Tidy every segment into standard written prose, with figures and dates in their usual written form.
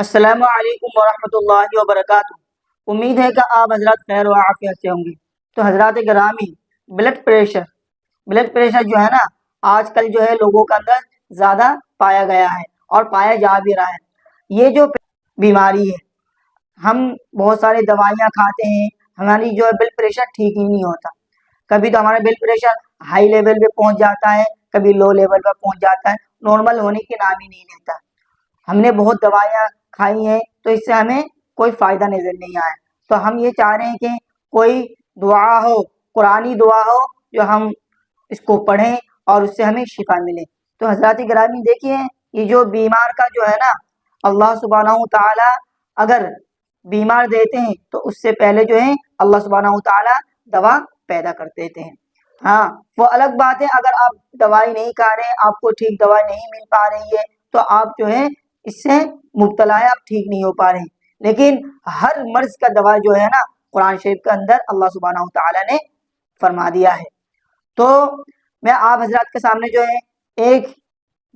السلام علیکم ورحمۃ اللہ وبرکاتہ۔ امید ہے کہ آپ حضرات خیر و عافیت سے ہوں گے۔ تو حضرات گرامی، بلڈ پریشر جو ہے نا، آج کل جو ہے لوگوں کے اندر زیادہ پایا گیا ہے اور پایا جا بھی رہا ہے۔ یہ جو بیماری ہے، ہم بہت سارے دوائیاں کھاتے ہیں، ہماری جو ہے بلڈ پریشر ٹھیک ہی نہیں ہوتا۔ کبھی تو ہمارا بلڈ پریشر ہائی لیول پہ پہنچ جاتا ہے، کبھی لو لیول پہ پہنچ جاتا ہے، نارمل ہونے کی نام ہی نہیں لیتا۔ ہم نے بہت دوائیاں کھائی ہیں تو اس سے ہمیں کوئی فائدہ نظر نہیں آیا۔ تو ہم یہ چاہ رہے ہیں کہ کوئی دعا ہو، قرآنی دعا ہو، جو ہم اس کو پڑھیں اور اس سے ہمیں شفا ملے۔ تو حضرات گرامی دیکھیے، یہ جو بیمار کا جو ہے نا، اللہ سبحانہ تعالیٰ اگر بیمار دیتے ہیں تو اس سے پہلے جو ہے اللہ سبحانہ تعالیٰ دوا پیدا کر دیتے ہیں۔ ہاں، وہ الگ بات ہے اگر آپ دوائی نہیں کھا رہے ہیں، آپ کو ٹھیک دوائی نہیں مل پا رہی ہے، تو آپ جو ہے اس سے مبتلا ہے، آپ ٹھیک نہیں ہو پا رہے ہیں۔ لیکن ہر مرض کا دوا جو ہے نا، قرآن شریف کے اندر اللہ سبحانہ تعالیٰ نے فرما دیا ہے۔ تو میں آپ حضرات کے سامنے جو ہے ایک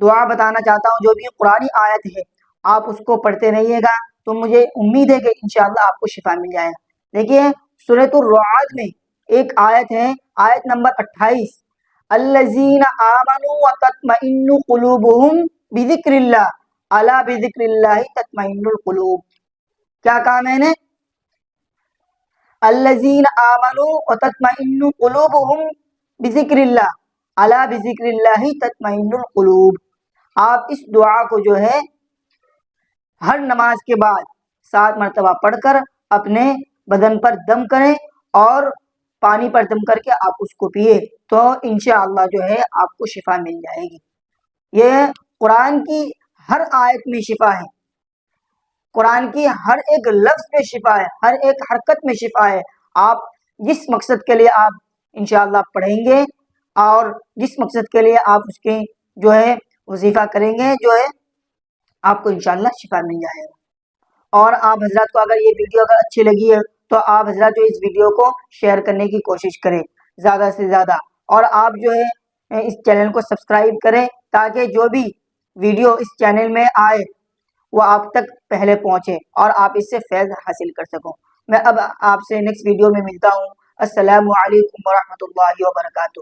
دعا بتانا چاہتا ہوں، جو بھی قرآنی آیت ہے آپ اس کو پڑھتے رہیے گا، تو مجھے امید ہے کہ انشاءاللہ آپ کو شفا مل جائے گا۔ دیکھیے سورۃ الرعد میں ایک آیت ہے، آیت نمبر 28، الذین آمنوا وتطمئن قلوبہم بذکر اللہ الا بذکر اللہ تطمئن القلوب۔ کیا کہا میں نے؟ الذین آمنوا وتطمئن قلوبہم بذکر اللہ الا بذکر اللہ تطمئن القلوب۔ آپ اس دعا کو جو ہے ہر نماز کے بعد 7 مرتبہ پڑھ کر اپنے بدن پر دم کریں اور پانی پر دم کر کے آپ اس کو پیے، تو انشاءاللہ جو ہے آپ کو شفا مل جائے گی۔ یہ قرآن کی ہر آیت میں شفا ہے، قرآن کی ہر ایک لفظ میں شفا ہے، ہر ایک حرکت میں شفا ہے۔ آپ جس مقصد کے لیے آپ انشاءاللہ پڑھیں گے اور جس مقصد کے لیے آپ اس کے جو ہے وظیفہ کریں گے، جو ہے آپ کو انشاءاللہ شفا مل جائے گا۔ اور آپ حضرات کو اگر یہ ویڈیو اگر اچھی لگی ہے تو آپ حضرات جو اس ویڈیو کو شیئر کرنے کی کوشش کریں زیادہ سے زیادہ، اور آپ جو ہے اس چینل کو سبسکرائب کریں تاکہ جو بھی ویڈیو اس چینل میں آئے وہ آپ تک پہلے پہنچے اور آپ اس سے فیض حاصل کر سکو۔ میں اب آپ سے نیکسٹ ویڈیو میں ملتا ہوں۔ السلام علیکم ورحمۃ اللہ وبرکاتہ۔